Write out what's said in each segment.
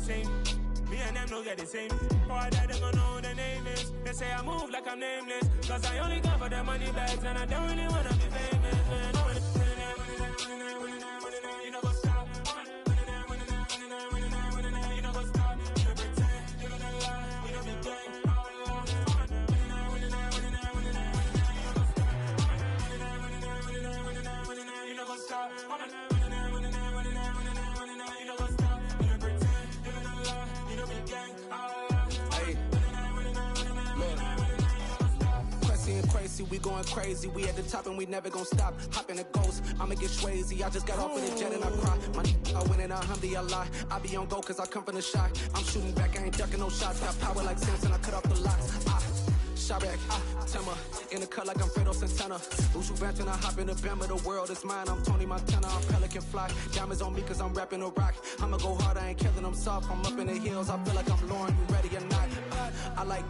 same. Me and them don't get the same. For that they gon' know who the name is. They say I move like I'm nameless. Cause I only come for the money bags and I don't really wanna be famous. You know what's up. You know what's up. You don't pretend. You don't lie. You don't be gang. You know what's up. We going crazy, we at the top and we never gonna stop. Hop in a ghost, I'ma get crazy. I just got off of the jet and I cry. I win in a Humvee, I lie. I be on go cause I come from the shot. I'm shooting back, I ain't ducking no shots. Got power like Samson, I cut off the locks. Shot back, Timmer, in the cut like I'm Fredo Santana. Ushu Banton, I hop in the Bama, the world is mine. I'm Tony Montana, I'm Pelican Fly. Diamonds on me cause I'm rapping a rock. I'ma go hard, I ain't killing them soft. I'm up in the hills, I feel like I'm Lauren, you ready or not? I like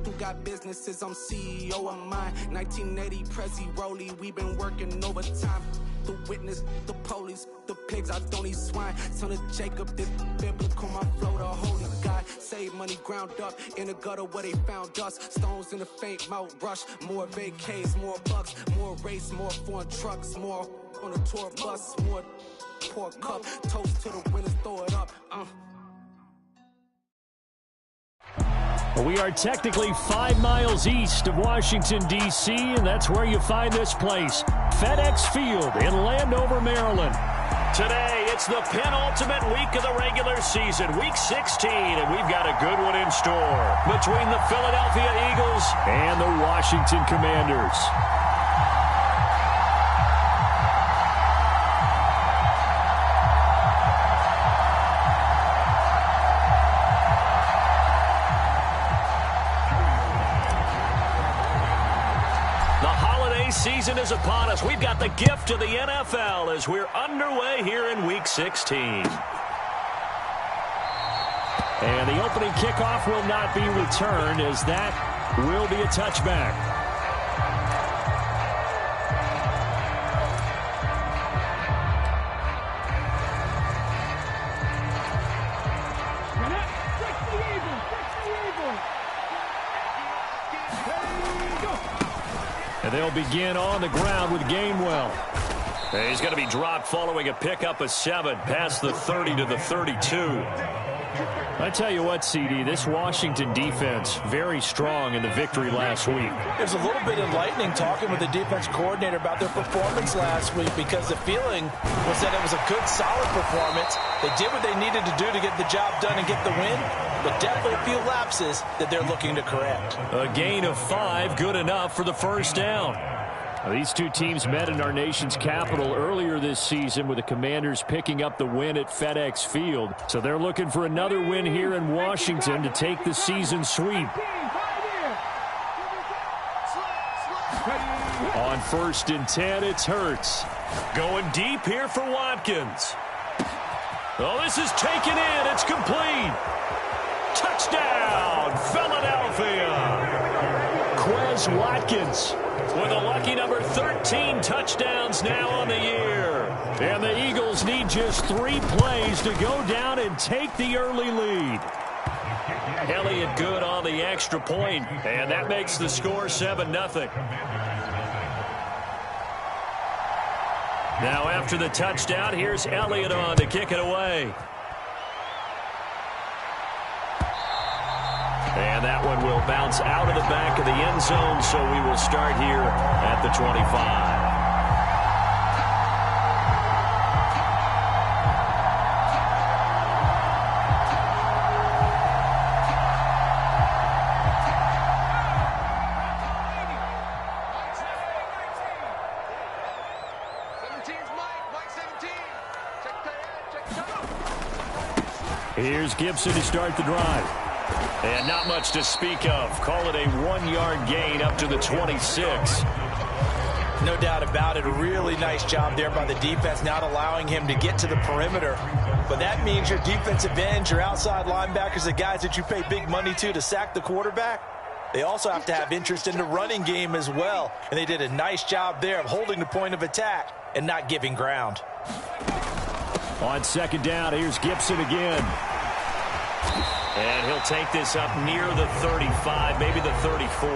who got businesses, I'm CEO of mine. 1980 Prezi Rolly, we been working overtime. The witness, the police, the pigs, I don't eat swine. Son of Jacob, this biblical, my flow, the holy God. Save money ground up in the gutter where they found us. Stones in the faint mouth rush. More vacays, more bucks, more race, more foreign trucks, more on a tour bus, more pour cup. Toast to the winners, throw it up. We are technically 5 miles east of Washington, D.C., and that's where you find this place, FedEx Field in Landover, Maryland. Today, it's the penultimate week of the regular season, Week 16, and we've got a good one in store between the Philadelphia Eagles and the Washington Commanders. Season is upon us. We've got the gift of the NFL as we're underway here in Week 16. And the opening kickoff will not be returned as that will be a touchback. And they'll begin on the ground with Gainwell. He's going to be dropped following a pickup of 7 past the 30 to the 32. I tell you what, CD, this Washington defense, very strong in the victory last week. There's a little bit enlightening talking with the defense coordinator about their performance last week because the feeling was that it was a good, solid performance. They did what they needed to do to get the job done and get the win, but definitely a few lapses that they're looking to correct. A gain of 5, good enough for the first down. These two teams met in our nation's capital earlier this season with the Commanders picking up the win at FedEx Field. So they're looking for another win here in Washington to take the season sweep. On 1st and 10, it's Hurts. Going deep here for Watkins. Oh, this is taken in. It's complete. Touchdown, Philadelphia. Quez Watkins with a lucky number 13 touchdowns now on the year. And the Eagles need just 3 plays to go down and take the early lead. Elliott good on the extra point, and that makes the score 7-0. Now after the touchdown, here's Elliott on to kick it away. And that one will bounce out of the back of the end zone, so we will start here at the 25. Here's Gibson to start the drive. And not much to speak of. Call it a 1-yard gain up to the 26. No doubt about it. A really nice job there by the defense, not allowing him to get to the perimeter. But that means your defensive ends, your outside linebackers, the guys that you pay big money to sack the quarterback, they also have to have interest in the running game as well. And they did a nice job there of holding the point of attack and not giving ground. On 2nd down, here's Gibson again. And he'll take this up near the 35, maybe the 34.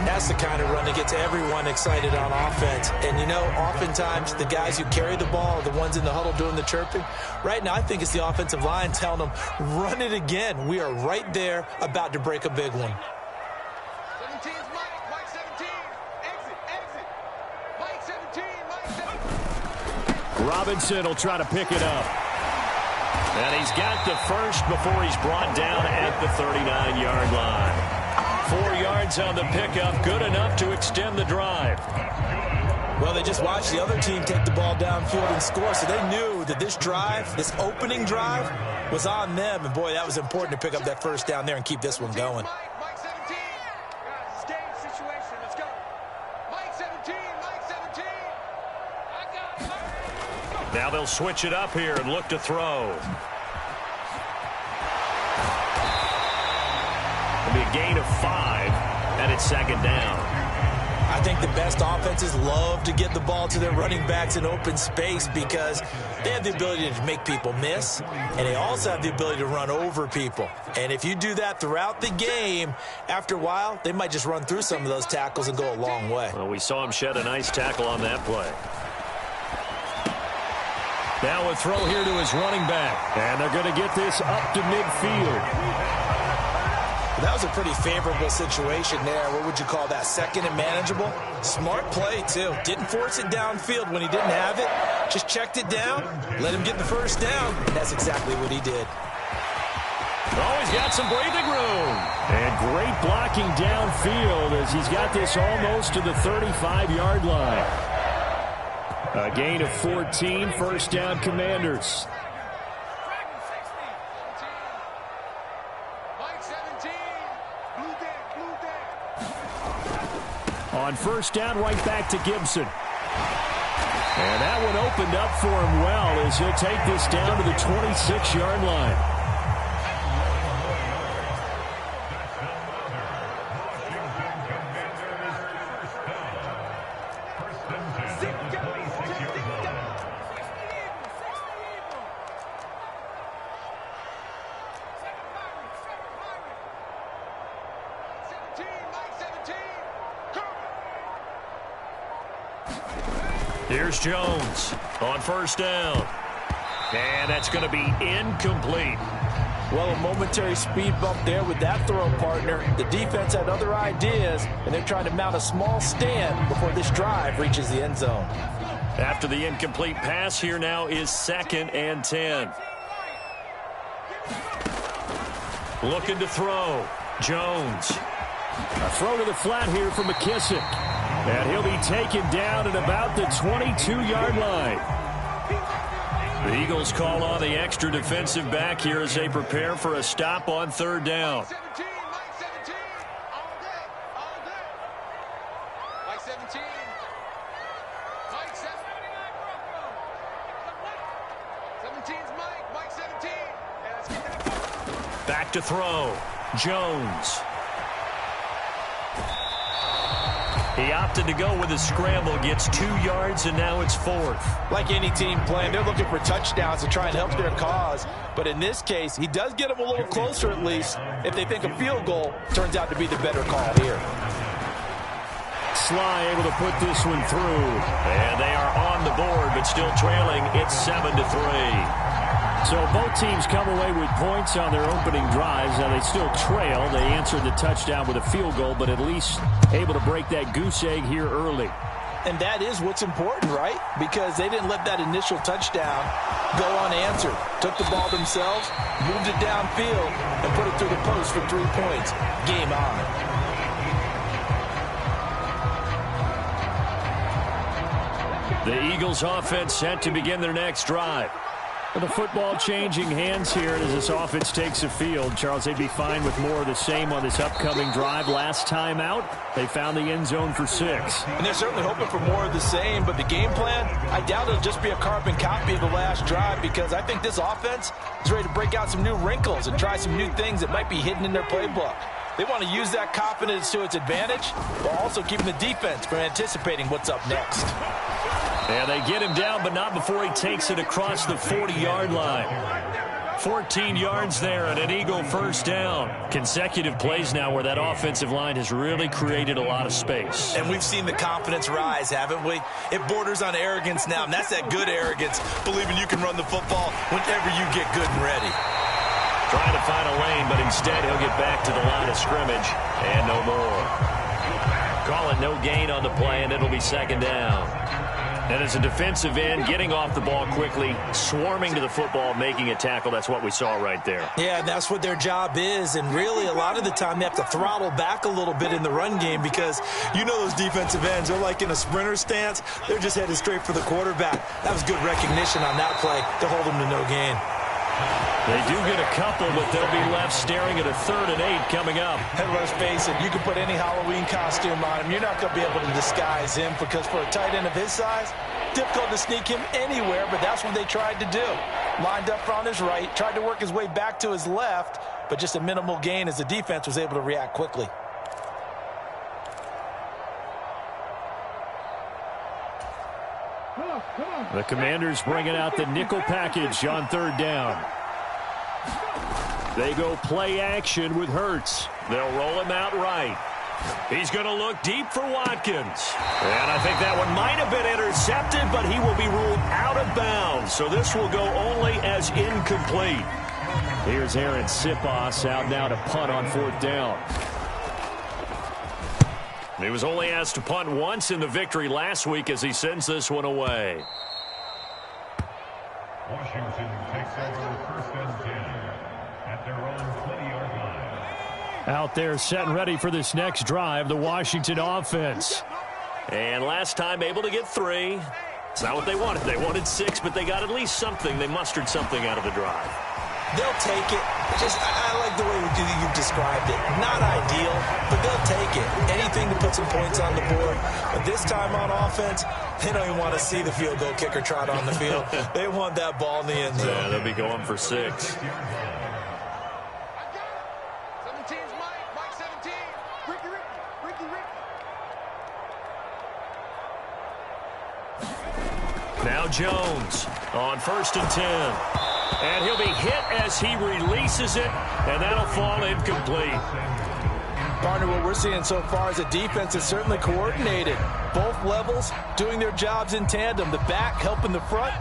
That's the kind of run that gets everyone excited on offense. And, you know, oftentimes the guys who carry the ball are the ones in the huddle doing the chirping. Right now, I think it's the offensive line telling them, run it again. We are right there about to break a big one. 17's Mike 17. Exit. Mike 17, Mike 17. Robinson will try to pick it up. And he's got the first before he's brought down at the 39-yard line. 4 yards on the pickup, good enough to extend the drive. Well, they just watched the other team take the ball downfield and score, so they knew that this drive, this opening drive, was on them. And, boy, that was important to pick up that first down there and keep this one going. Mike 17. Guys, it's game situation. Let's go. Mike 17. Now they'll switch it up here and look to throw. It'll be a gain of 5, and it's second down. I think the best offenses love to get the ball to their running backs in open space because they have the ability to make people miss, and they also have the ability to run over people. And if you do that throughout the game, after a while, they might just run through some of those tackles and go a long way. Well, we saw him shed a nice tackle on that play. Now a throw here to his running back, and they're going to get this up to midfield. That was a pretty favorable situation there. What would you call that? Second and manageable? Smart play, too. Didn't force it downfield when he didn't have it. Just checked it down, let him get the first down. That's exactly what he did. Oh, he's got some breathing room. And great blocking downfield as he's got this almost to the 35-yard line. A gain of 14, first down, Commanders. On first down, right back to Gibson. And that one opened up for him well as he'll take this down to the 26-yard line. Here's Jones on first down. And that's going to be incomplete. Well, a momentary speed bump there with that throw partner. The defense had other ideas, and they're trying to mount a small stand before this drive reaches the end zone. After the incomplete pass, here now is 2nd and 10. Looking to throw. Jones. A throw to the flat here from McKissick. And he'll be taken down at about the 22-yard line. The Eagles call on the extra defensive back here as they prepare for a stop on third down. Mike 17, all day. Mike 17. Mike 17's Mike 17. And let's get that ball. Back to throw. Jones. He opted to go with a scramble, gets 2 yards, and now it's 4th. Like any team playing, they're looking for touchdowns to try and help their cause. But in this case, he does get them a little closer at least if they think a field goal turns out to be the better call here. Sly able to put this one through. And they are on the board, but still trailing. It's 7-3. So both teams come away with points on their opening drives. Now they still trail. They answered the touchdown with a field goal, but at least able to break that goose egg here early. And that is what's important, right? Because they didn't let that initial touchdown go unanswered. Took the ball themselves, moved it downfield, and put it through the post for 3 points. Game on. The Eagles offense set to begin their next drive. The football changing hands here as this offense takes the field. Charles, they'd be fine with more of the same on this upcoming drive. Last time out, they found the end zone for 6. And they're certainly hoping for more of the same, but the game plan, I doubt it'll just be a carbon copy of the last drive because I think this offense is ready to break out some new wrinkles and try some new things that might be hidden in their playbook. They want to use that confidence to its advantage while also keeping the defense from anticipating what's up next. And they get him down, but not before he takes it across the 40-yard line. 14 yards there and an Eagle first down. Consecutive plays now where that offensive line has really created a lot of space. And we've seen the confidence rise, haven't we? It borders on arrogance now, and that's that good arrogance, believing you can run the football whenever you get good and ready. Trying to find a lane, but instead he'll get back to the line of scrimmage and no more. Call it no gain on the play, and it'll be second down. And as a defensive end, getting off the ball quickly, swarming to the football, making a tackle, that's what we saw right there. Yeah, and that's what their job is. And really, a lot of the time, they have to throttle back a little bit in the run game because you know those defensive ends, they're like in a sprinter stance. They're just headed straight for the quarterback. That was good recognition on that play to hold them to no gain. They do get a couple, but they'll be left staring at a 3rd and 8 coming up. And let's face it, you can put any Halloween costume on him. You're not going to be able to disguise him because for a tight end of his size, difficult to sneak him anywhere, but that's what they tried to do. Lined up on his right, tried to work his way back to his left, but just a minimal gain as the defense was able to react quickly. The Commanders bringing out the nickel package on 3rd down. They go play action with Hurts. They'll roll him out right. He's going to look deep for Watkins. And I think that one might have been intercepted, but he will be ruled out of bounds. So this will go only as incomplete. Here's Aaron Sipos out now to punt on 4th down. He was only asked to punt once in the victory last week as he sends this one away. Washington takes over 1st and 10 at their own 20-yard line. Out there set and ready for this next drive, the Washington offense. And last time able to get 3. It's not what they wanted. They wanted 6, but they got at least something. They mustered something out of the drive. They'll take it. I like the way you described it. Not ideal, but they'll take it. Anything to put some points on the board. But this time on offense, they don't even want to see the field goal kicker trot on the field. They want that ball in the end zone. Yeah, they'll be going for 6. 17's Mike 17. Ricky. Now Jones on 1st and 10. And he'll be hit as he releases it, and that'll fall incomplete. Partner, what we're seeing so far is the defense is certainly coordinated. Both levels doing their jobs in tandem. The back helping the front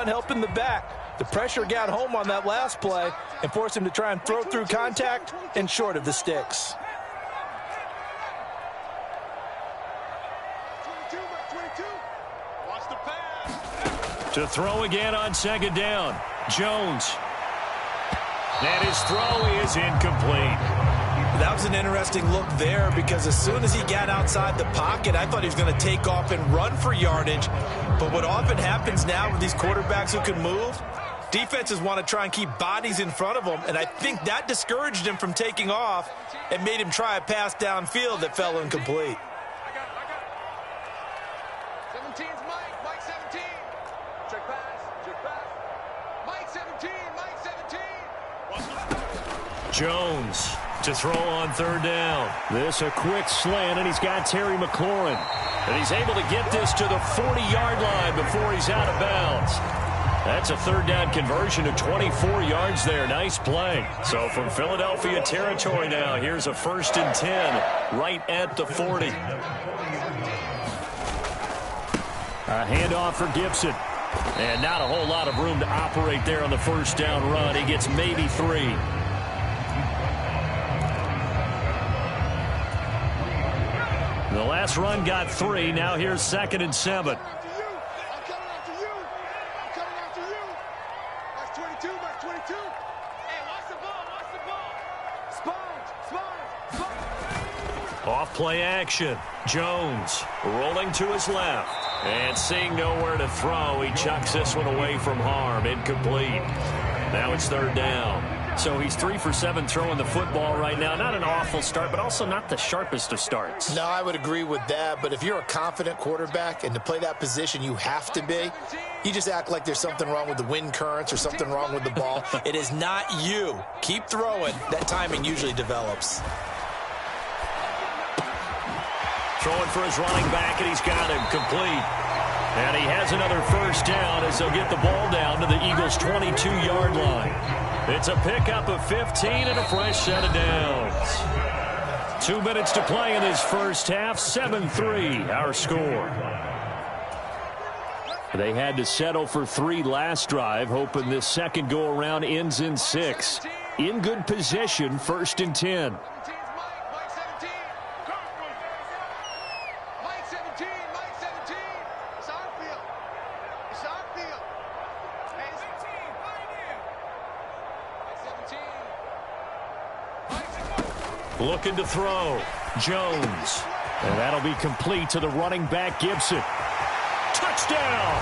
helping the back. The pressure got home on that last play and forced him to try and throw through contact and short of the sticks. 22. Watch the pass. To throw again on 2nd down. Jones. And his throw is incomplete. That was an interesting look there because as soon as he got outside the pocket, I thought he was going to take off and run for yardage. But what often happens now with these quarterbacks who can move, defenses want to try and keep bodies in front of them, and I think that discouraged him from taking off and made him try a pass downfield that fell incomplete. I got it. 17's Mike 17. Check pass. Mike 17. Jones to throw on 3rd down. This a quick slant, and he's got Terry McLaurin. And he's able to get this to the 40-yard line before he's out of bounds. That's a 3rd down conversion of 24 yards there. Nice play. So from Philadelphia territory now, here's a 1st and 10 right at the 40. A handoff for Gibson. And not a whole lot of room to operate there on the 1st down run. He gets maybe 3. The last run got 3. Now here's 2nd and 7. I'm coming after you. Mike 22. Hey, watch the ball. Sponge. Off play action. Jones rolling to his left. And seeing nowhere to throw, he chucks this one away from harm. Incomplete. Now it's 3rd down. So he's 3 for 7 throwing the football right now. Not an awful start, but also not the sharpest of starts. No, I would agree with that. But if you're a confident quarterback and to play that position you have to be, you just act like there's something wrong with the wind currents or something wrong with the ball. It is not you. Keep throwing. That timing usually develops. Throwing for his running back, and he's got him complete. And he has another 1st down as they'll get the ball down to the Eagles' 22-yard line. It's a pickup of 15 and a fresh set of downs. 2 minutes to play in this first half. 7-3 our score. They had to settle for 3 last drive, hoping this second go-around ends in 6. In good position, 1st and 10. Looking to throw. Jones. And that'll be complete to the running back, Gibson. Touchdown!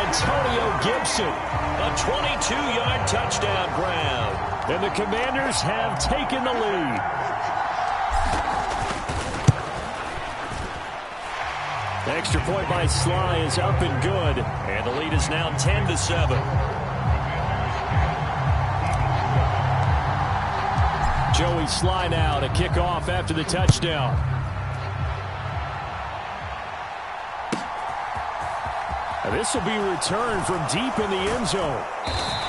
Antonio Gibson. A 22-yard touchdown grab. And the Commanders have taken the lead. Extra point by Sly is up and good. And the lead is now 10-7. Joey Sly now to kick off after the touchdown. And this will be returned from deep in the end zone.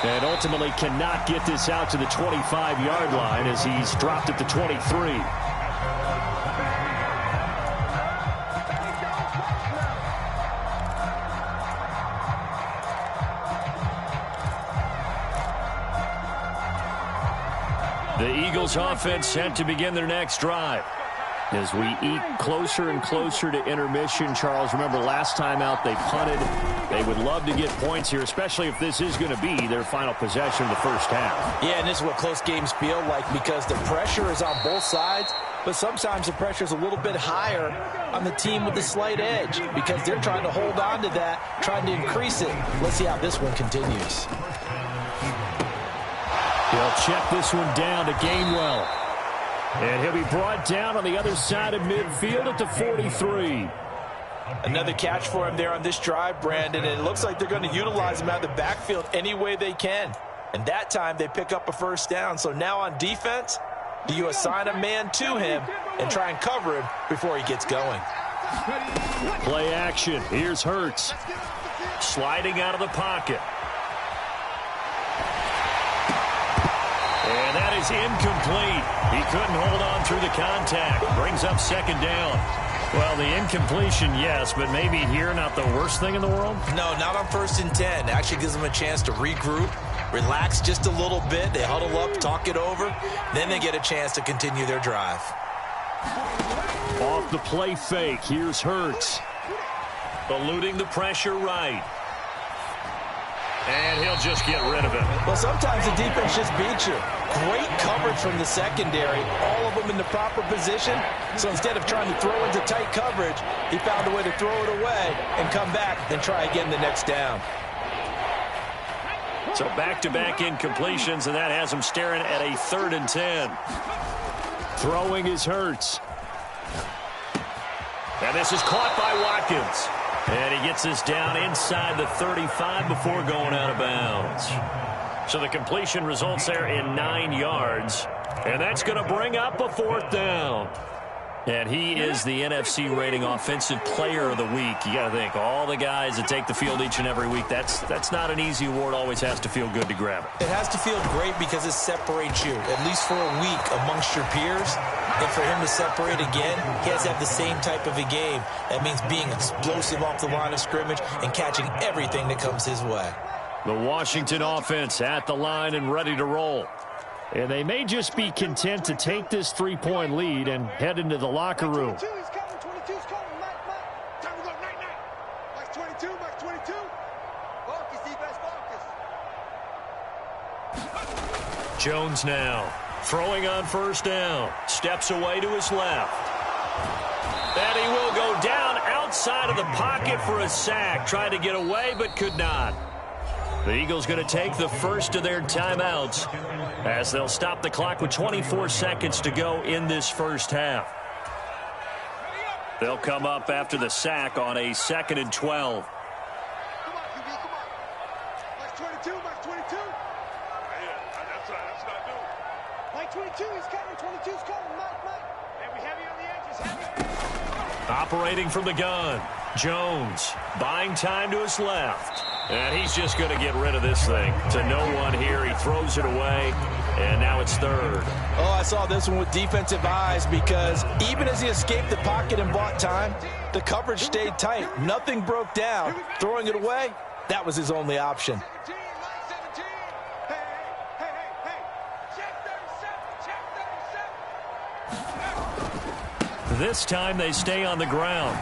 And ultimately cannot get this out to the 25-yard line as he's dropped at the 23. The Eagles offense set to begin their next drive. As we eat closer and closer to intermission, Charles, remember last time out they punted. They would love to get points here, especially if this is going to be their final possession of the first half. Yeah, and this is what close games feel like because the pressure is on both sides, but sometimes the pressure is a little bit higher on the team with the slight edge because they're trying to hold on to that, trying to increase it. Let's see how this one continues. He'll check this one down to Gainwell. And he'll be brought down on the other side of midfield at the 43. Another catch for him there on this drive, Brandon, and it looks like they're going to utilize him out of the backfield any way they can. And that time they pick up a first down. So now on defense, do you assign a man to him and try and cover him before he gets going? Play action. Here's Hurts. Sliding out of the pocket. And that is incomplete. He couldn't hold on through the contact. Brings up second down. Well, the incompletion, yes, but maybe here not the worst thing in the world? No, not on 1st and 10. It actually gives them a chance to regroup, relax just a little bit. They huddle up, talk it over. Then they get a chance to continue their drive. Off the play fake. Here's Hurts. Eluding the pressure right. And he'll just get rid of it. Well, sometimes the defense just beats you. Great coverage from the secondary. All of them in the proper position. So instead of trying to throw into tight coverage, he found a way to throw it away and come back and try again the next down. So back-to-back incompletions, and that has him staring at a 3rd and 10. Throwing is Hurts. And this is caught by Watkins. And he gets this down inside the 35 before going out of bounds. So the completion results there in 9 yards. And that's going to bring up a 4th down. And he is the NFC rating offensive player of the week. You got to think, all the guys that take the field each and every week, that's not an easy award. Always has to feel good to grab it. It has to feel great because it separates you, at least for a week, amongst your peers. And for him to separate again, he has to have the same type of a game. That means being explosive off the line of scrimmage and catching everything that comes his way. The Washington offense at the line and ready to roll. And they may just be content to take this 3-point lead and head into the locker room. 22's coming. 22's coming. Mike. Time to go. Night. Mike's 22. Mike's 22. Focus, defense, focus. Jones now throwing on 1st down. Steps away to his left. And he will go down outside of the pocket for a sack. Tried to get away but could not. The Eagles going to take the first of their timeouts as they'll stop the clock with 24 seconds to go in this first half. They'll come up after the sack on a 2nd and 12. Come on, QB, come on. Mike's 22. Mike's 22. That's what I do. Mike 22, he's coming. 22's coming. Mike. And we heavy on the edges. Operating from the gun. Jones buying time to his left. And he's just going to get rid of this thing. To no one here. He throws it away, and now it's third. Oh, I saw this one with defensive eyes because even as he escaped the pocket and bought time, the coverage stayed tight. Nothing broke down. Throwing it away, that was his only option. This time they stay on the ground.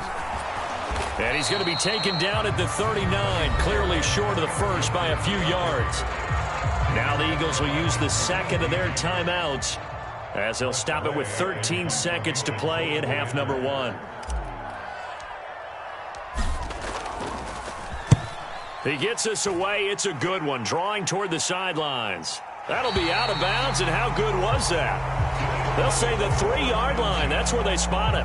And he's going to be taken down at the 39, clearly short of the first by a few yards. Now the Eagles will use the second of their timeouts as they'll stop it with 13 seconds to play in half number 1. He gets us away. It's a good one, drawing toward the sidelines. That'll be out of bounds, and how good was that? They'll say the 3-yard line. That's where they spot it.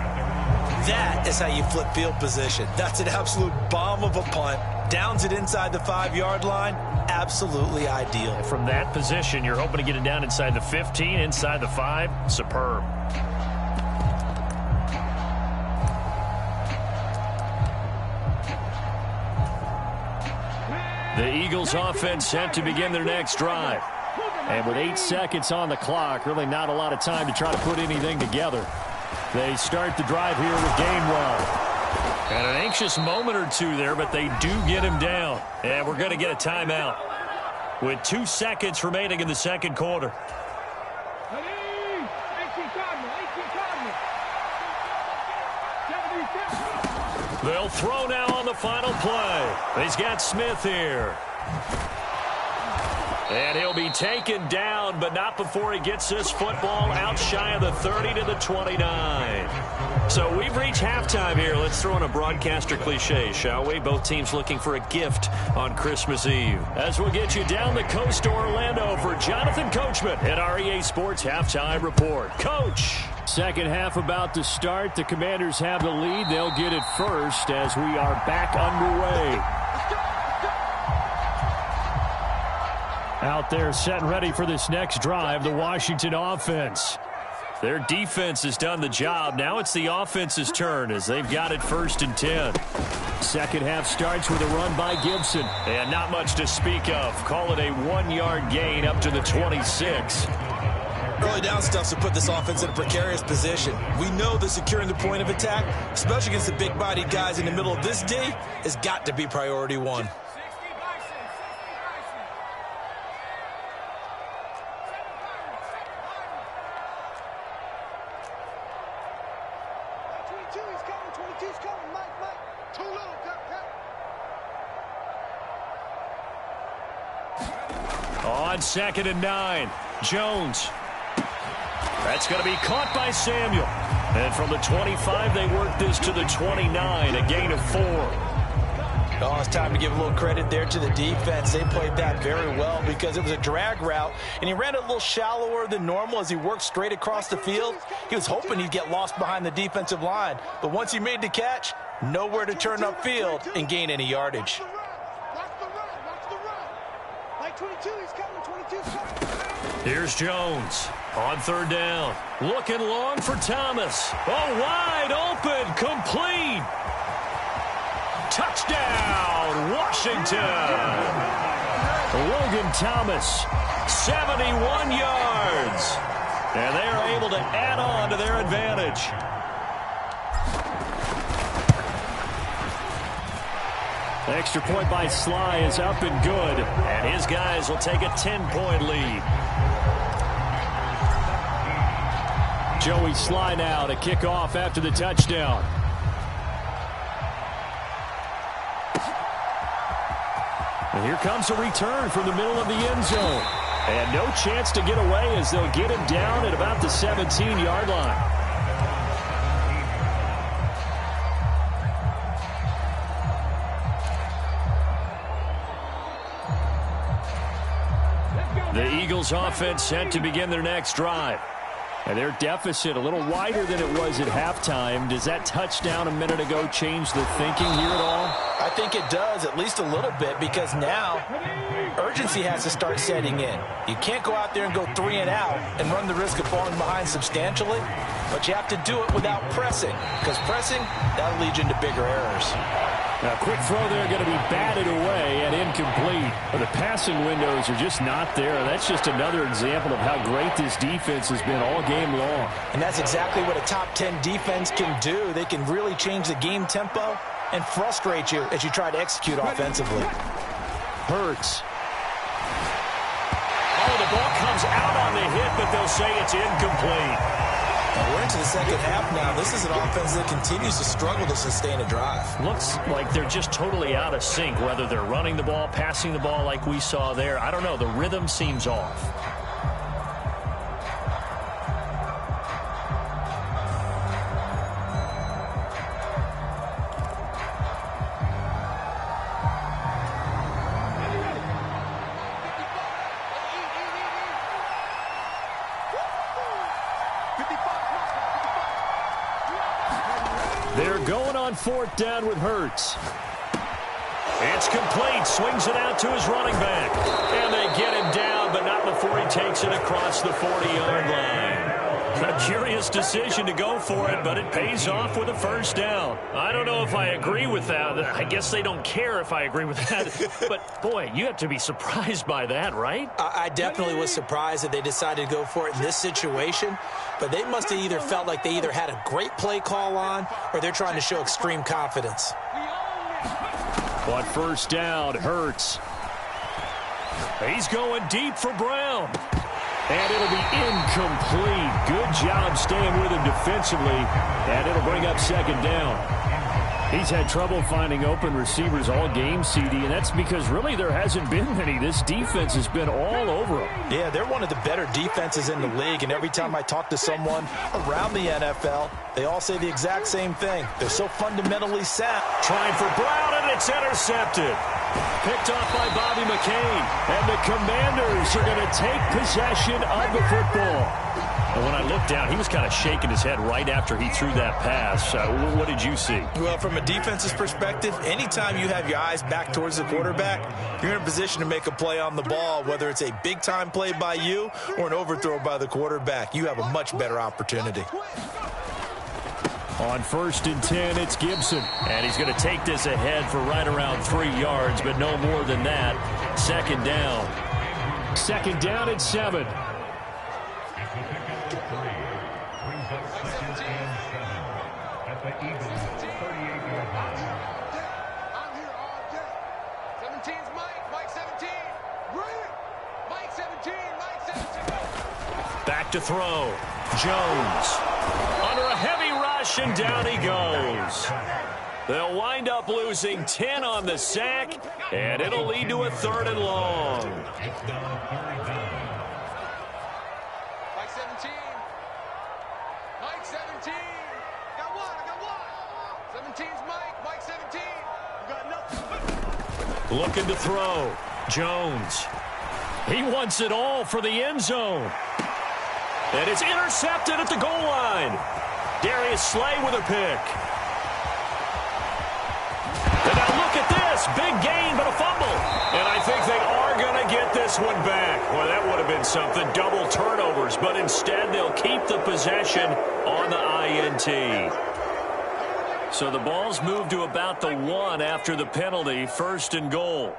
That is how you flip field position. That's an absolute bomb of a punt. Downs it inside the 5-yard line. Absolutely ideal. From that position, you're hoping to get it down inside the 15, inside the 5. Superb. The Eagles offense set to begin their next drive. And with 8 seconds on the clock, really not a lot of time to try to put anything together. They start the drive here with Gainwell. And an anxious moment or two there, but they do get him down. And we're going to get a timeout with 2 seconds remaining in the second quarter. They'll throw now on the final play. He's got Smith here. And he'll be taken down, but not before he gets this football out shy of the 30 to the 29. So we've reached halftime here. Let's throw in a broadcaster cliche, shall we? Both teams looking for a gift on Christmas Eve. As we'll get you down the coast to Orlando for Jonathan Coachman at our EA Sports Halftime Report. Coach! Second half about to start. The Commanders have the lead. They'll get it first as we are back underway. Out there set and ready for this next drive, the Washington offense. Their defense has done the job. Now it's the offense's turn as they've got it 1st and 10. Second half starts with a run by Gibson. And not much to speak of. Call it a 1-yard gain up to the 26. Early down stuff to put this offense in a precarious position. We know that securing the point of attack, especially against the big-bodied guys in the middle of this D, has got to be priority 1. On 2nd and 9, Jones. That's going to be caught by Samuel. And from the 25, they work this to the 29, a gain of 4. Oh, it's time to give a little credit there to the defense. They played that very well because it was a drag route, and he ran it a little shallower than normal as he worked straight across the field. He was hoping he'd get lost behind the defensive line, but once he made the catch, nowhere to turn upfield and gain any yardage. Here's Jones on 3rd down. Looking long for Thomas. Oh, wide open, complete. Touchdown, Washington. Logan Thomas, 71 yards. And they are able to add on to their advantage. Extra point by Sly is up and good. And his guys will take a 10-point lead. Joey Sly now to kick off after the touchdown. And here comes a return from the middle of the end zone. And no chance to get away as they'll get him down at about the 17-yard line. The Eagles offense set to begin their next drive. And their deficit a little wider than it was at halftime. Does that touchdown a minute ago change the thinking here at all? I think it does, at least a little bit, because now urgency has to start setting in. You can't go out there and go 3 and out and run the risk of falling behind substantially, but you have to do it without pressing, because pressing, that'll lead you into bigger errors. A quick throw there going to be batted away and incomplete. The passing windows are just not there. That's just another example of how great this defense has been all game long. And that's exactly what a top 10 defense can do. They can really change the game tempo and frustrate you as you try to execute offensively. Hurts. Oh, the ball comes out on the hit, but they'll say it's incomplete. We're into the second half now. This is an offense that continues to struggle to sustain a drive. Looks like they're just totally out of sync, whether they're running the ball, passing the ball like we saw there. I don't know. The rhythm seems off. They're going on fourth down with Hurts. It's complete. Swings it out to his running back. And they get him down, but not before he takes it across the 40-yard line. A curious decision to go for it, but it pays off with a first down. I don't know if I agree with that. I guess they don't care if I agree with that. But, boy, you have to be surprised by that, right? I definitely was surprised that they decided to go for it in this situation. But they must have either felt like they either had a great play call on or they're trying to show extreme confidence. On first down, Hurts. He's going deep for Brown. And it'll be incomplete. Good job staying with him defensively. And it'll bring up second down. He's had trouble finding open receivers all game, CD, and that's because really there hasn't been many. This defense has been all over them. Yeah, they're one of the better defenses in the league, and every time I talk to someone around the NFL, they all say the exact same thing. They're so fundamentally sound. Trying for Brown, and it's intercepted. Picked off by Bobby McCain, and the Commanders are going to take possession of the football. And when I looked down, he was kind of shaking his head right after he threw that pass. What did you see? Well, from a defense's perspective, anytime you have your eyes back towards the quarterback, you're in a position to make a play on the ball, whether it's a big-time play by you or an overthrow by the quarterback. You have a much better opportunity. On 1st and 10, it's Gibson. And he's going to take this ahead for right around 3 yards, but no more than that. Second down. Second down at 7. Back to throw. Jones. Under a heavy rush, and down he goes. They'll wind up losing 10 on the sack, and it'll lead to a 3rd and long. Mike 17. Mike 17. Got one. 17's Mike. Mike 17. You got nothing. Looking to throw. Jones. He wants it all for the end zone. And it's intercepted at the goal line. Darius Slay with a pick. And now look at this. Big gain, but a fumble. And I think they are going to get this one back. Well, that would have been something. Double turnovers. But instead, they'll keep the possession on the INT. So the ball's moved to about the 1 after the penalty. 1st and goal.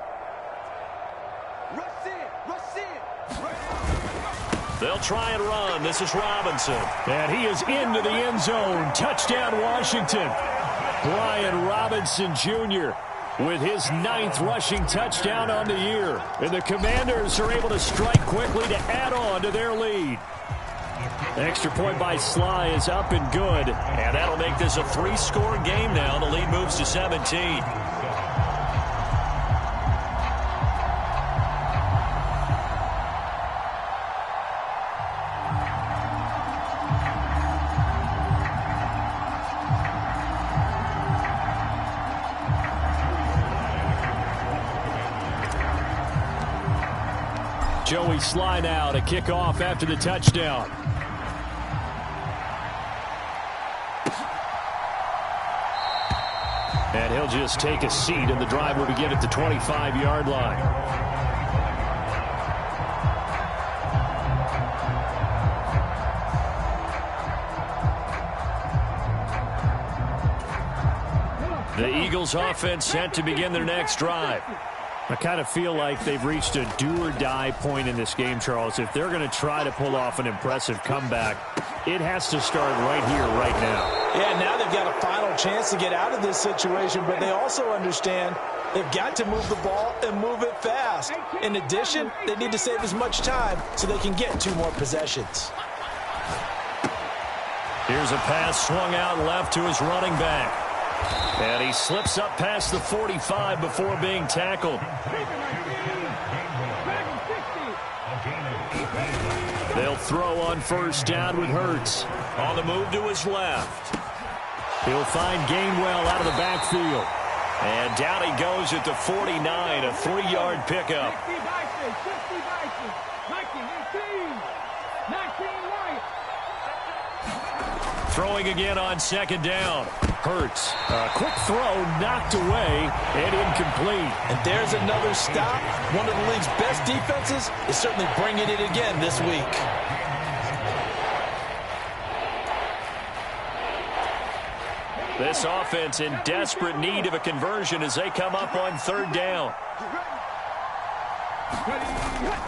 They'll try and run. This is Robinson. And he is into the end zone. Touchdown, Washington. Brian Robinson Jr. with his 9th rushing touchdown on the year. And the Commanders are able to strike quickly to add on to their lead. The extra point by Sly is up and good. And that'll make this a 3-score game now. The lead moves to 17. Joey Sly now to kick off after the touchdown. And he'll just take a seat, and the drive will begin at the 25-yard line. The Eagles offense set to begin their next drive. I kind of feel like they've reached a do-or-die point in this game, Charles. If they're going to try to pull off an impressive comeback, it has to start right here, right now. Yeah, now they've got a final chance to get out of this situation, but they also understand they've got to move the ball and move it fast. In addition, they need to save as much time so they can get 2 more possessions. Here's a pass swung out left to his running back. And he slips up past the 45 before being tackled. They'll throw on first down with Hurts. On the move to his left. He'll find Gainwell out of the backfield. And down he goes at the 49, a 3-yard pickup. Throwing again on second down. Hurts. A quick throw knocked away and incomplete. And there's another stop. One of the league's best defenses is certainly bringing it again this week. This offense in desperate need of a conversion as they come up on third down.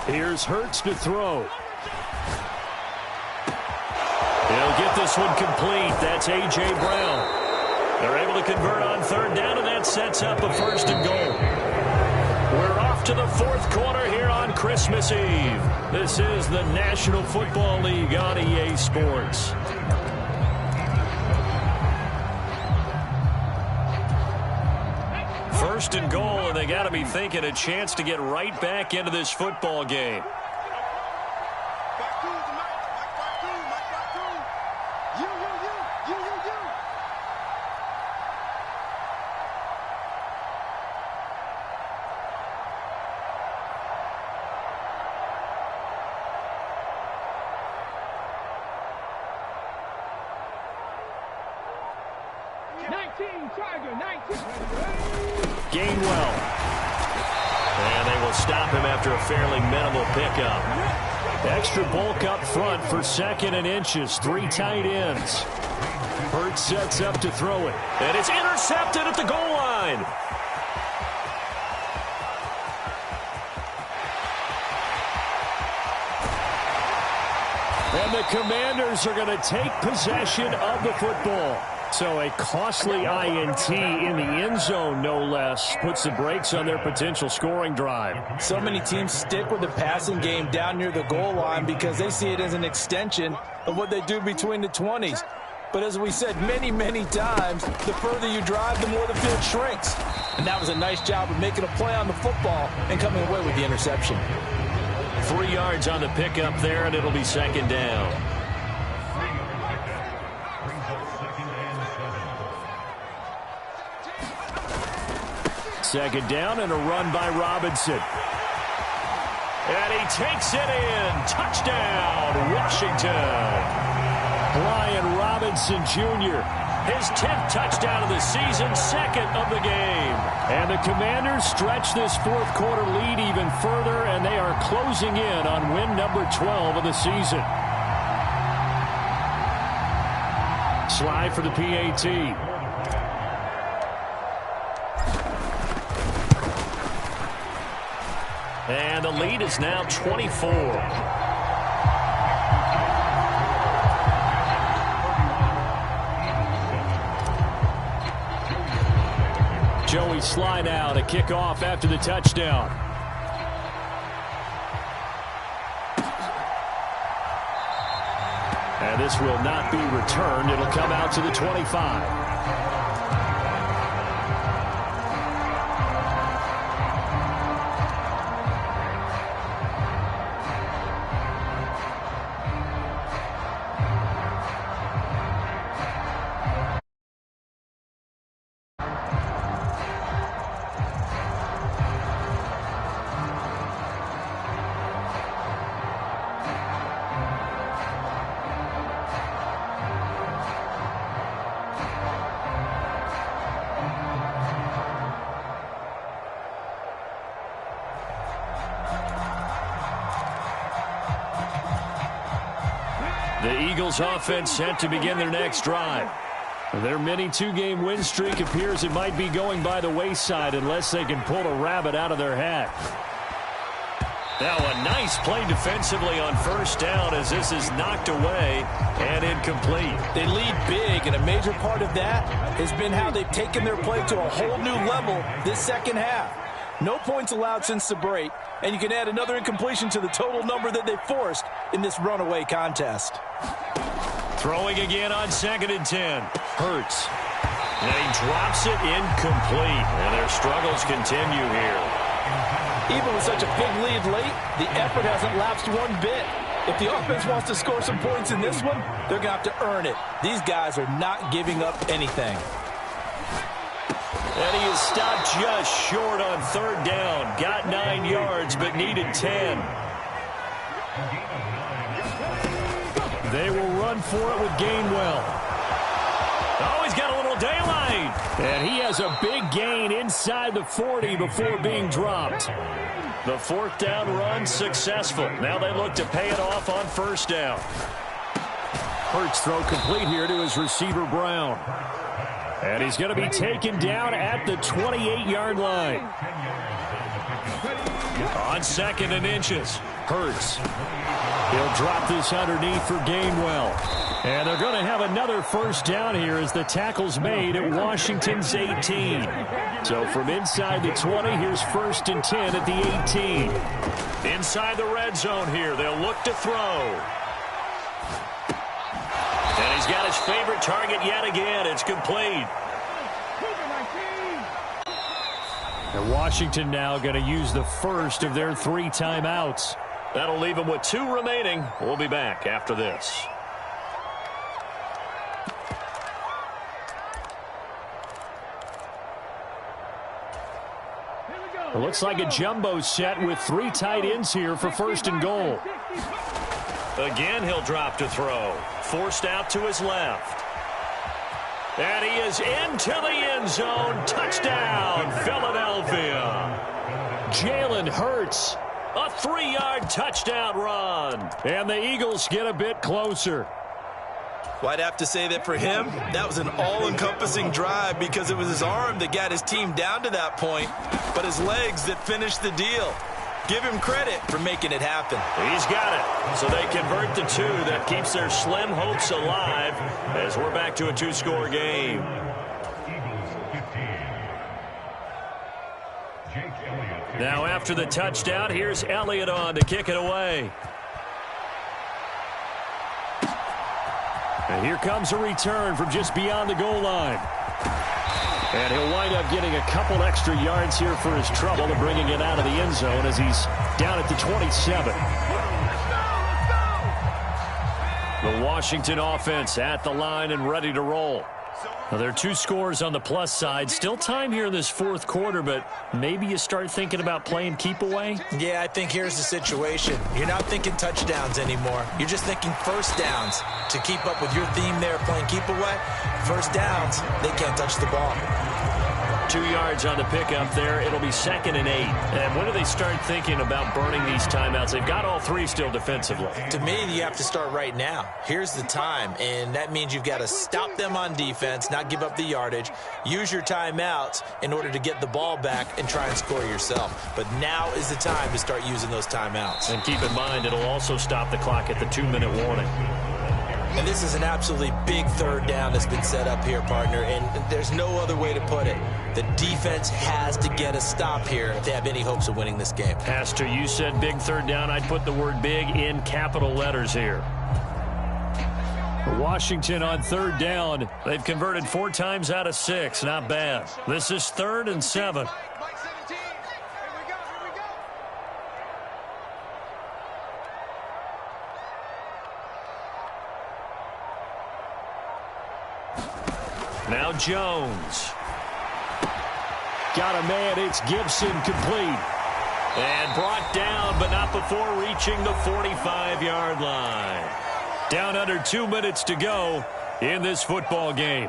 Here's Hurts to throw. He'll get this one complete. That's A.J. Brown. They're able to convert on third down, and that sets up a first and goal. We're off to the fourth quarter here on Christmas Eve. This is the National Football League on EA Sports. First and goal, and they got to be thinking a chance to get right back into this football game. Gainwell. And they will stop him after a fairly minimal pickup. Extra bulk up front for 2nd and inches. 3 tight ends. Hurts sets up to throw it. And it's intercepted at the goal line. And the Commanders are going to take possession of the football. So a costly INT in the end zone, no less, puts the brakes on their potential scoring drive. So many teams stick with the passing game down near the goal line because they see it as an extension of what they do between the 20s. But as we said many, many times, the further you drive, the more the field shrinks. And that was a nice job of making a play on the football and coming away with the interception. 3 yards on the pickup there, and it'll be 2nd down. Second down and a run by Robinson. And he takes it in. Touchdown, Washington. Brian Robinson Jr., his 10th touchdown of the season, 2nd of the game. And the Commanders stretch this fourth quarter lead even further, and they are closing in on win number 12 of the season. Slide for the PAT. And the lead is now 24. Joey slide out, a kickoff after the touchdown. And this will not be returned. It'll come out to the 25. The Eagles offense set to begin their next drive. Their mini two-game win streak appears it might be going by the wayside unless they can pull a rabbit out of their hat. Now a nice play defensively on first down as this is knocked away and incomplete. They lead big, and a major part of that has been how they've taken their play to a whole new level this second half. No points allowed since the break, and you can add another incompletion to the total number that they forced in this runaway contest. Throwing again on 2nd and 10. Hurts. And he drops it incomplete. And their struggles continue here. Even with such a big lead late, the effort hasn't lapsed one bit. If the offense wants to score some points in this one, they're going to have to earn it. These guys are not giving up anything. And he is stopped just short on 3rd down. Got 9 yards, but needed 10. They will run for it with Gainwell. Oh, he's got a little daylight. And he has a big gain inside the 40 before being dropped. The 4th down run successful. Now they look to pay it off on 1st down. Hurts throw complete here to his receiver Brown. And he's going to be taken down at the 28-yard line. On 2nd and inches. Hurts. He'll drop this underneath for Gainwell. And they're going to have another 1st down here as the tackle's made at Washington's 18. So from inside the 20, here's 1st and 10 at the 18. Inside the red zone here, they'll look to throw. And he's got his favorite target yet again. It's complete. And Washington now going to use the first of their 3 timeouts. That'll leave them with 2 remaining. We'll be back after this. It looks like a jumbo set with 3 tight ends here for 1st and goal. Again, he'll drop to throw. Forced out to his left. And he is into the end zone. Touchdown, Philadelphia. Jalen Hurts. A 3-yard touchdown run. And the Eagles get a bit closer. Well, I'd have to say that for him, that was an all-encompassing drive because it was his arm that got his team down to that point, but his legs that finished the deal. Give him credit for making it happen. He's got it. So they convert the 2. That keeps their slim hopes alive as we're back to a 2-score game. Now after the touchdown, here's Elliott on to kick it away. And here comes a return from just beyond the goal line. And he'll wind up getting a couple extra yards here for his trouble and bringing it out of the end zone as he's down at the 27. The Washington offense at the line and ready to roll. Now, there are 2 scores on the plus side. Still time here in this 4th quarter, but maybe you start thinking about playing keep away? Yeah, I think here's the situation. You're not thinking touchdowns anymore. You're just thinking 1st downs. To keep up with your theme there, playing keep away, 1st downs, they can't touch the ball. 2 yards on the pickup there. It'll be 2nd and 8. And when do they start thinking about burning these timeouts? They've got all 3 still defensively. To me, you have to start right now. Here's the time, and that means you've got to stop them on defense, not give up the yardage, use your timeouts in order to get the ball back and try and score yourself. But now is the time to start using those timeouts. And keep in mind, it'll also stop the clock at the 2-minute warning. And this is an absolutely big 3rd down that's been set up here, partner, and there's no other way to put it. The defense has to get a stop here if they have any hopes of winning this game. Pastor, you said big 3rd down. I'd put the word big in capital letters here. Washington on 3rd down. They've converted 4 times out of 6. Not bad. This is 3rd and 7. Now Jones. Got a man. It's Gibson complete. And brought down, but not before reaching the 45-yard line. Down under 2 minutes to go in this football game.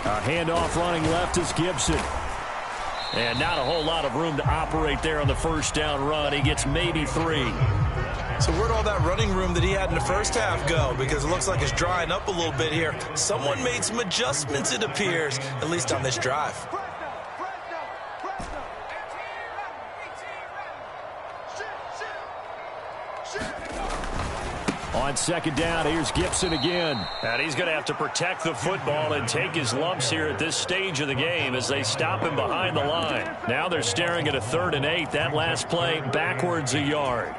A handoff running left is Gibson. And not a whole lot of room to operate there on the first down run. He gets maybe 3. So where'd all that running room that he had in the first half go? Because it looks like it's drying up a little bit here. Someone made some adjustments, it appears, at least on this drive. On second down, here's Gibson again. And he's going to have to protect the football and take his lumps here at this stage of the game as they stop him behind the line. Now they're staring at a 3rd and 8. That last play, backwards a yard.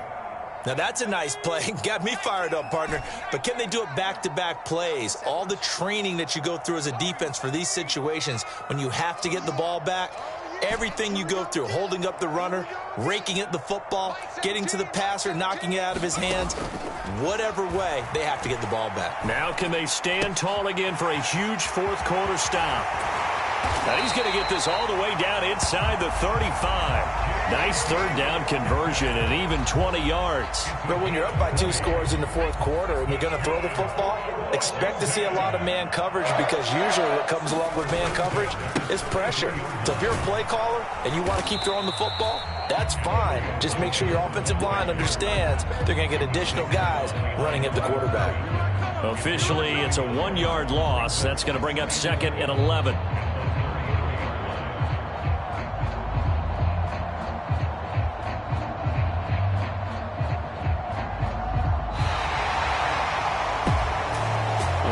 Now that's a nice play. Got me fired up, partner. But can they do it back-to-back plays? All the training that you go through as a defense for these situations, when you have to get the ball back, everything you go through, holding up the runner, raking at the football, getting to the passer, knocking it out of his hands, whatever way, they have to get the ball back. Now can they stand tall again for a huge fourth quarter stop? Now he's going to get this all the way down inside the 35. Nice 3rd down conversion and even 20 yards. But when you're up by 2 scores in the fourth quarter and you're going to throw the football, expect to see a lot of man coverage, because usually what comes along with man coverage is pressure. So if you're a play caller and you want to keep throwing the football, that's fine. Just make sure your offensive line understands they're going to get additional guys running at the quarterback. Officially, it's a 1-yard loss. That's going to bring up 2nd and 11.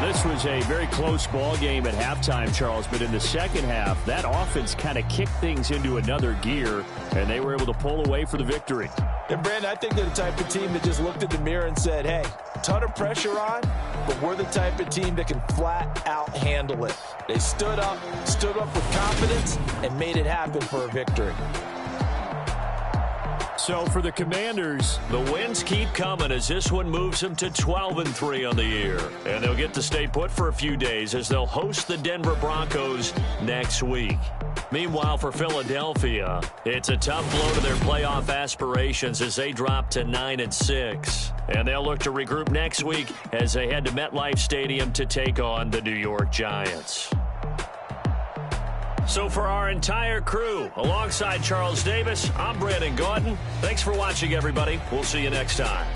This was a very close ball game at halftime, Charles, but in the second half, that offense kind of kicked things into another gear, and they were able to pull away for the victory. And, Brandon, I think they're the type of team that just looked in the mirror and said, hey, ton of pressure on, but we're the type of team that can flat out handle it. They stood up with confidence, and made it happen for a victory. So for the Commanders, the wins keep coming as this one moves them to 12-3 on the year. And they'll get to stay put for a few days as they'll host the Denver Broncos next week. Meanwhile, for Philadelphia, it's a tough blow to their playoff aspirations as they drop to 9-6. And they'll look to regroup next week as they head to MetLife Stadium to take on the New York Giants. So for our entire crew, alongside Charles Davis, I'm Brandon Gaudin. Thanks for watching, everybody. We'll see you next time.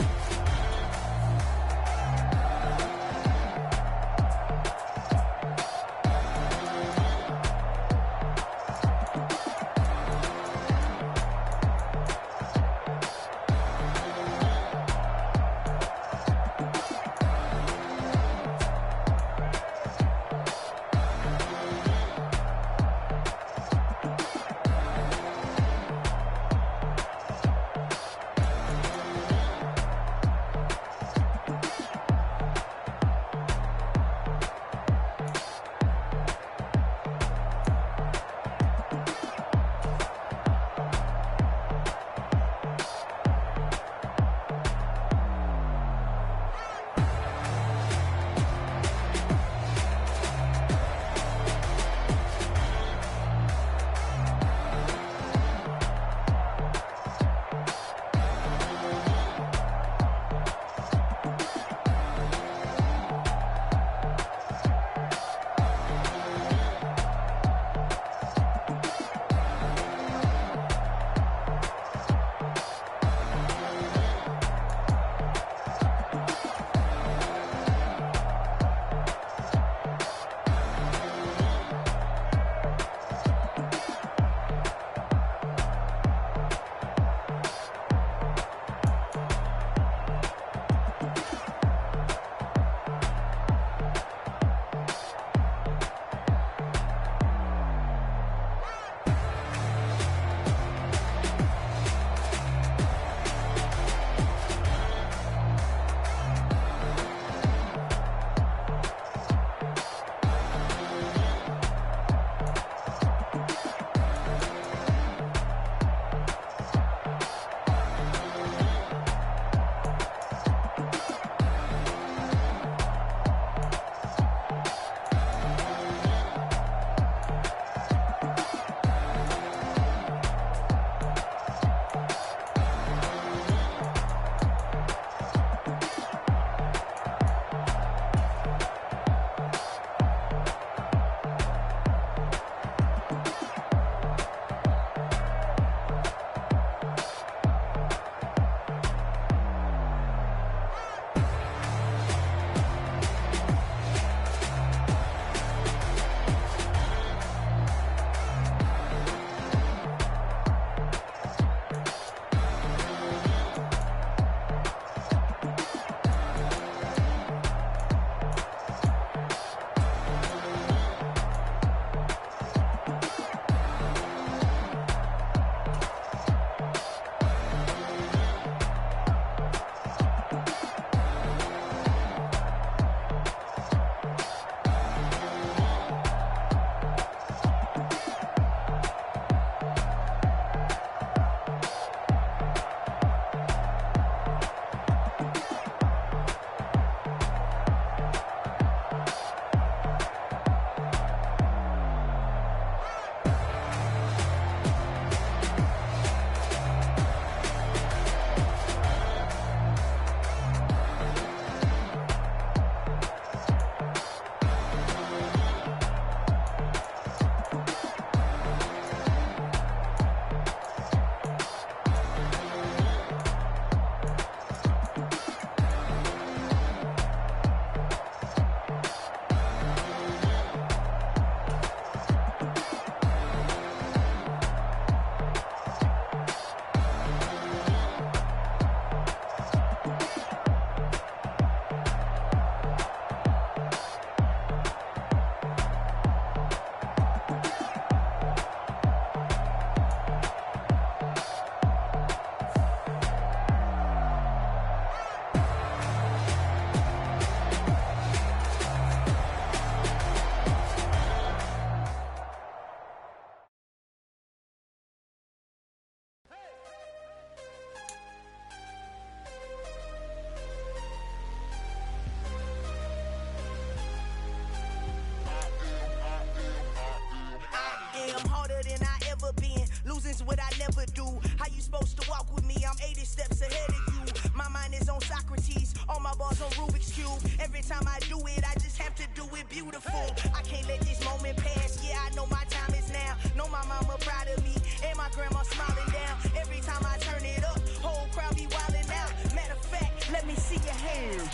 is what I never do. How you supposed to walk with me? I'm 80 steps ahead of you. My mind is on Socrates, all my bars on Rubik's Cube. Every time I do it, I just have to do it beautiful. I can't let this moment pass. Yeah, I know my time is now. Know my mama proud of me, and my grandma smiling down. Every time I turn it up, whole crowd be wildin' out. Matter of fact, let me see your hands.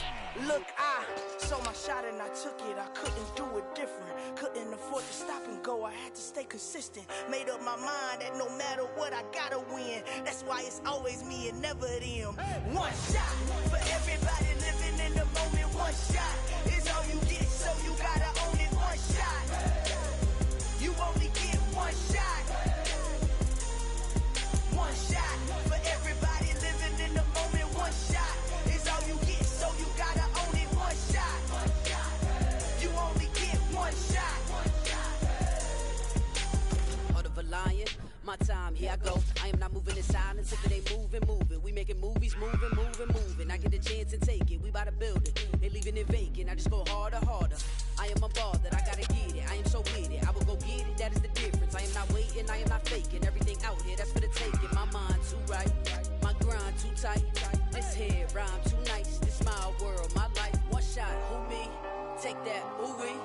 Look, I saw my shot and I took it. I couldn't do it different. Couldn't afford to stop and go. I had to stay consistent. Made up my mind that no matter what, I gotta win. That's why it's always me and never them. One shot for everybody living in the moment. One shot is all you get, so you gotta own it. One shot. You only get one shot. One shot for everybody living in the moment. One shot is all you get, so you gotta own it. One shot. You only get one shot. Heart of a lion, my time, here I go. I am not moving in silence. If it ain't moving. We making movies, moving. I get the chance and take it. We bout to build it. They leaving it vacant. I just go harder. I am a ball that I gotta get it. I am so with it. I will go get it. That is the difference. I am not waiting. I am not faking. Everything out here, that's for the taking. My mind too right. My grind too tight. This head rhyme too nice. This my world, my life. One shot, who me? Take that, ooh-wee.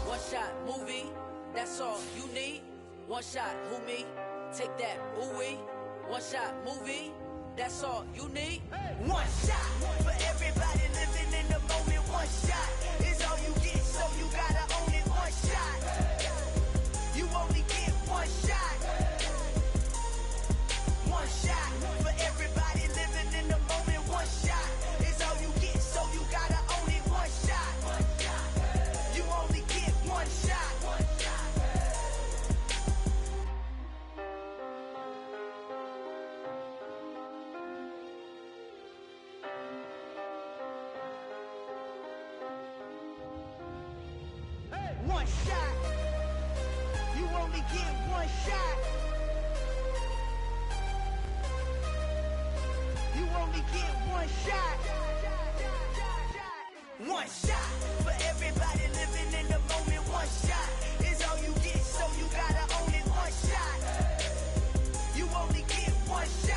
One shot, movie. That's all you need. One shot, who me? Take that, ooh-wee. One shot, movie. That's all you need. One shot for everybody living in the moment. One shot is all you get, so you gotta own it. One shot. You only get one shot. One shot for everybody living in the moment. One shot is all you get, so you gotta own it. One shot. You only get one shot. One shot. You only get one shot. You only get one shot. One shot for everybody living in the moment. One shot is all you get, so you gotta own it. One shot. You only get one shot.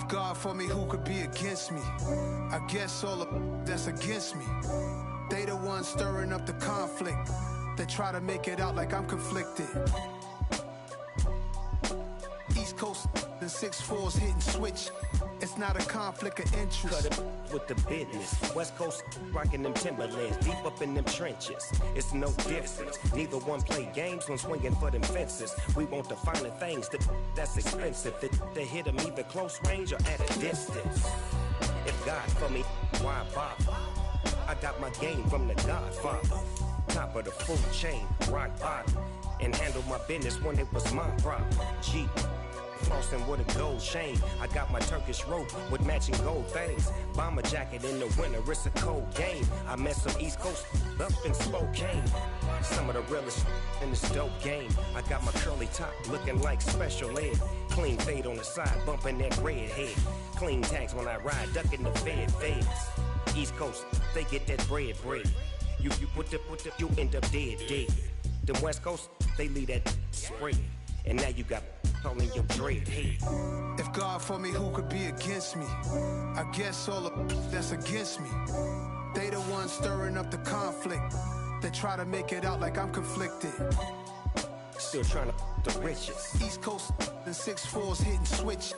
God for me, who could be against me? I guess all of that's against me. They the ones stirring up the conflict. They try to make it out like I'm conflicted. East Coast and 6'4's hitting switch. It's not a conflict of interest. Cut it with the business. West Coast rocking them Timberlands, deep up in them trenches. It's no difference. Neither one play games when swinging for them fences. We want the finer things that's expensive. They hit them either close range or at a distance. If God for me, why bother? I got my game from the Godfather. Top of the food chain, rock bottom. And handle my business when it was my problem. Jeep. Flossing with a gold chain. I got my Turkish rope with matching gold things. Bomber jacket in the winter, it's a cold game. I met some East Coast up in Spokane. Some of the realest in this dope game. I got my curly top looking like special ed. Clean fade on the side, bumping that red head. Clean tags when I ride, ducking the feds. East Coast, they get that bread. You put the, you end up dead. Them West Coast, they leave that spread. And now you got all in your dread head. If God for me, who could be against me? I guess all of that's against me. They the ones stirring up the conflict. They try to make it out like I'm conflicted. Still trying to the riches. East Coast and 6'4's hitting switch.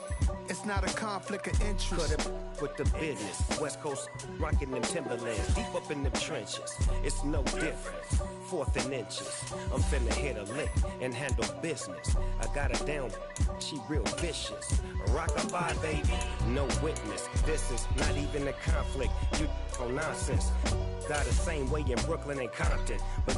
It's not a conflict of interest. Cut it with the business. West Coast rocking them Timberlands, deep up in them trenches. It's no difference. 4th and inches. I'm finna hit a lick and handle business. I got her down, she real vicious. Rock-a-bye, baby, no witness. This is not even a conflict. You on nonsense. Got the same way in Brooklyn and Compton, but